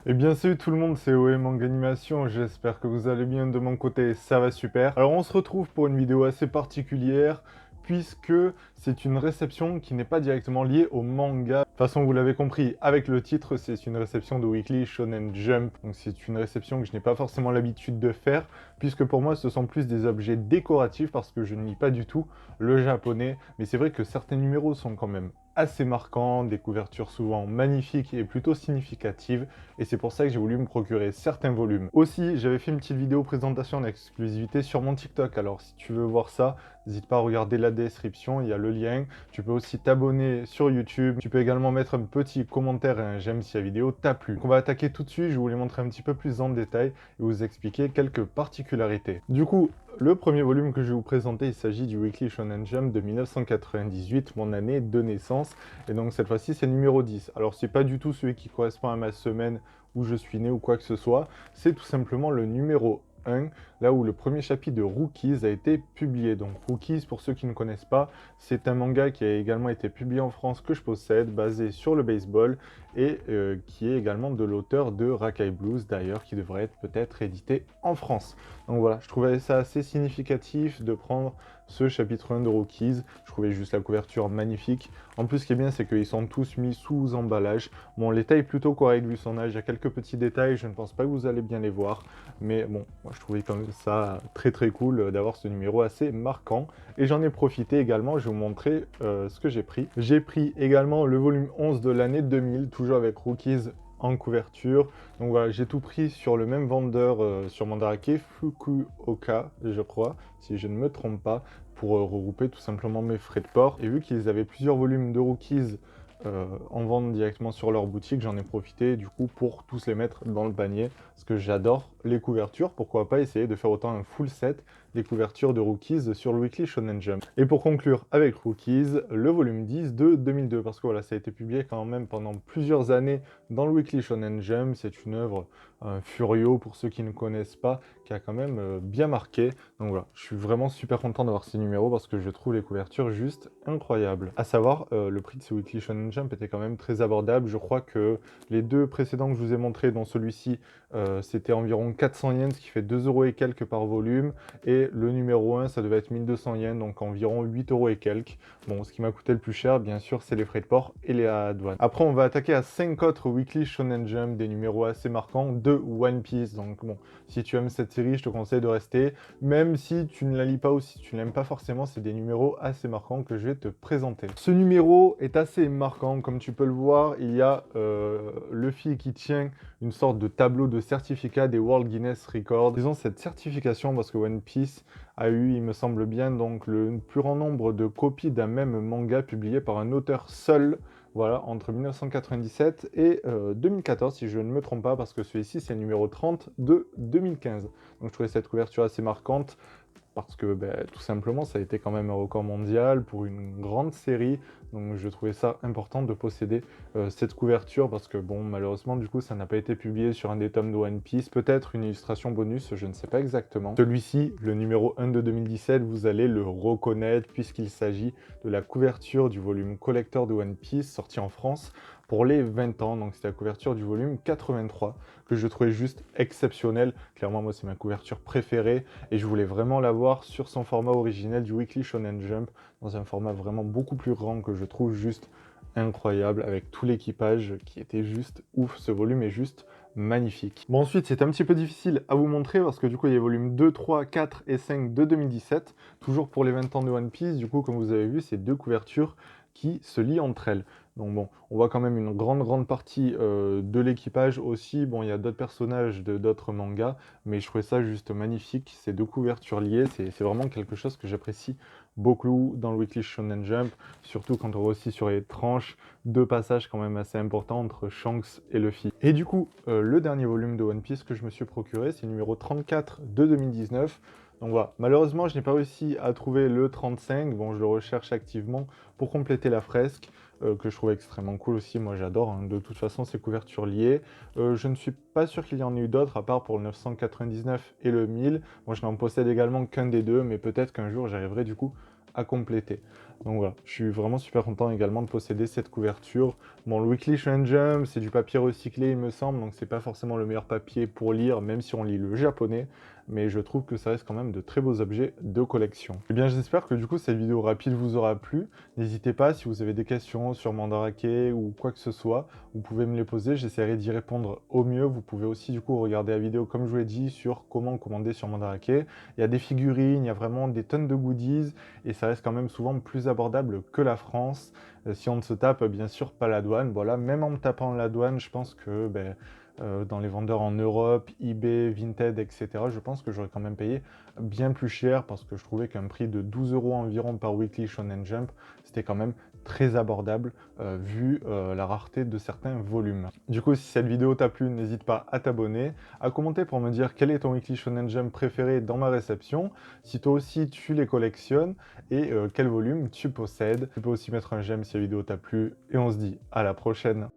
Eh bien salut tout le monde, c'est OM Manga Animation, j'espère que vous allez bien de mon côté, ça va super. Alors on se retrouve pour une vidéo assez particulière, puisque c'est une réception qui n'est pas directement liée au manga. De toute façon vous l'avez compris, avec le titre, c'est une réception de Weekly Shonen Jump, donc c'est une réception que je n'ai pas forcément l'habitude de faire, puisque pour moi ce sont plus des objets décoratifs, parce que je ne lis pas du tout le japonais, mais c'est vrai que certains numéros sont quand même assez marquants, des couvertures souvent magnifiques et plutôt significatives, et c'est pour ça que j'ai voulu me procurer certains volumes. Aussi, j'avais fait une petite vidéo présentation en exclusivité sur mon TikTok, alors si tu veux voir ça, n'hésite pas à regarder la description, il y a le lien. Tu peux aussi t'abonner sur YouTube, tu peux également mettre un petit commentaire et un j'aime si la vidéo t'a plu. Donc on va attaquer tout de suite, je vais vous les montrer un petit peu plus en détail et vous expliquer quelques particularités. Du coup, le premier volume que je vais vous présenter, il s'agit du Weekly Shonen Jump de 1998, mon année de naissance. Et donc cette fois-ci, c'est numéro 10. Alors c'est pas du tout celui qui correspond à ma semaine où je suis né ou quoi que ce soit. C'est tout simplement le numéro 1, là où le premier chapitre de Rookies a été publié. Donc Rookies, pour ceux qui ne connaissent pas, c'est un manga qui a également été publié en France que je possède, basé sur le baseball, et qui est également de l'auteur de Rakai Blues, d'ailleurs, qui devrait être peut-être édité en France. Donc voilà, je trouvais ça assez significatif de prendre ce chapitre 1 de Rookies. Je trouvais juste la couverture magnifique. En plus, ce qui est bien, c'est qu'ils sont tous mis sous emballage. Bon, l'état est plutôt correct vu son âge. Il y a quelques petits détails, je ne pense pas que vous allez bien les voir. Mais bon, moi, je trouvais quand même ça très très cool d'avoir ce numéro assez marquant. Et j'en ai profité également, je vais vous montrer ce que j'ai pris. J'ai pris également le volume 11 de l'année 2000, toujours avec Rookies en couverture. Donc voilà, j'ai tout pris sur le même vendeur sur Mandarake, Fukuoka, je crois, si je ne me trompe pas, pour regrouper tout simplement mes frais de port. Et vu qu'ils avaient plusieurs volumes de Rookies en vente directement sur leur boutique, j'en ai profité du coup pour tous les mettre dans le panier, parce que j'adore les couvertures. Pourquoi pas essayer de faire autant un full set des couvertures de Rookies sur le Weekly Shonen Jump. Et pour conclure avec Rookies, le volume 10 de 2002, parce que voilà, ça a été publié quand même pendant plusieurs années dans le Weekly Shonen Jump. C'est une œuvre Furio, pour ceux qui ne connaissent pas, qui a quand même bien marqué. Donc voilà, je suis vraiment super content d'avoir ces numéros parce que je trouve les couvertures juste incroyables. À savoir, le prix de ce Weekly Shonen Jump était quand même très abordable. Je crois que les deux précédents que je vous ai montrés, dont celui-ci, c'était environ 400 yens, ce qui fait 2 euros et quelques par volume. Et le numéro 1, ça devait être 1200 yens, donc environ 8 euros et quelques. Bon, ce qui m'a coûté le plus cher, bien sûr, c'est les frais de port et les douanes. Après, on va attaquer à 5 autres Weekly Shonen Jump, des numéros assez marquants de One Piece. Donc bon, si tu aimes cette série, je te conseille de rester. Même si tu ne la lis pas ou si tu ne l'aimes pas forcément, c'est des numéros assez marquants que je vais te présenter. Ce numéro est assez marquant, comme tu peux le voir, il y a Luffy qui tient une sorte de tableau de certificat des World Guinness Records. Ils ont cette certification parce que One Piece a eu, il me semble bien, donc le plus grand nombre de copies d'un même manga publié par un auteur seul, voilà, entre 1997 et 2014, si je ne me trompe pas, parce que celui-ci, c'est le numéro 30 de 2015. Donc je trouvais cette couverture assez marquante, parce que tout simplement ça a été quand même un record mondial pour une grande série, donc je trouvais ça important de posséder cette couverture, parce que bon, malheureusement du coup ça n'a pas été publié sur un des tomes de One Piece, peut-être une illustration bonus, je ne sais pas exactement. Celui-ci, le numéro 1 de 2017, vous allez le reconnaître puisqu'il s'agit de la couverture du volume collector de One Piece sorti en France pour les 20 ans, donc c'est la couverture du volume 83 que je trouvais juste exceptionnelle. Clairement, moi c'est ma couverture préférée et je voulais vraiment l'avoir sur son format originel du Weekly Shonen Jump, dans un format vraiment beaucoup plus grand que je trouve juste incroyable, avec tout l'équipage qui était juste ouf. Ce volume est juste magnifique. Bon, ensuite, c'est un petit peu difficile à vous montrer parce que du coup, il y a les volumes 2, 3, 4 et 5 de 2017, toujours pour les 20 ans de One Piece. Du coup, comme vous avez vu, c'est deux couvertures qui se lient entre elles. Donc bon, on voit quand même une grande partie de l'équipage aussi. Bon, il y a d'autres personnages de d'autres mangas, mais je trouvais ça juste magnifique. Ces deux couvertures liées, c'est vraiment quelque chose que j'apprécie beaucoup dans le Weekly Shonen Jump, surtout quand on voit aussi sur les tranches deux passages quand même assez importants entre Shanks et Luffy. Et du coup, le dernier volume de One Piece que je me suis procuré, c'est le numéro 34 de 2019. Donc voilà, malheureusement, je n'ai pas réussi à trouver le 35. Bon, je le recherche activement pour compléter la fresque, que je trouve extrêmement cool aussi. Moi, j'adore, hein, de toute façon, ces couvertures liées. Je ne suis pas sûr qu'il y en ait eu d'autres, à part pour le 999 et le 1000. Moi, je n'en possède également qu'un des deux, mais peut-être qu'un jour, j'arriverai du coup à compléter. Donc voilà, je suis vraiment super content également de posséder cette couverture. Bon, le Weekly Shonen Jump, c'est du papier recyclé, il me semble, donc c'est pas forcément le meilleur papier pour lire, même si on lit le japonais, mais je trouve que ça reste quand même de très beaux objets de collection. Eh bien, j'espère que du coup, cette vidéo rapide vous aura plu. N'hésitez pas, si vous avez des questions sur Mandarake ou quoi que ce soit, vous pouvez me les poser, j'essaierai d'y répondre au mieux. Vous pouvez aussi du coup regarder la vidéo, comme je vous l'ai dit, sur comment commander sur Mandarake. Il y a des figurines, il y a vraiment des tonnes de goodies, et ça reste quand même souvent plus abordable que la France. Si on ne se tape bien sûr pas la douane, voilà, même en me tapant la douane, je pense que dans les vendeurs en Europe, eBay, Vinted, etc., je pense que j'aurais quand même payé bien plus cher parce que je trouvais qu'un prix de 12 € environ par Weekly Shonen Jump, c'était quand même très abordable vu la rareté de certains volumes. Du coup, si cette vidéo t'a plu, n'hésite pas à t'abonner, à commenter pour me dire quel est ton Weekly Shonen Jump préféré dans ma réception, si toi aussi tu les collectionnes et quel volume tu possèdes. Tu peux aussi mettre un j'aime si la vidéo t'a plu et on se dit à la prochaine.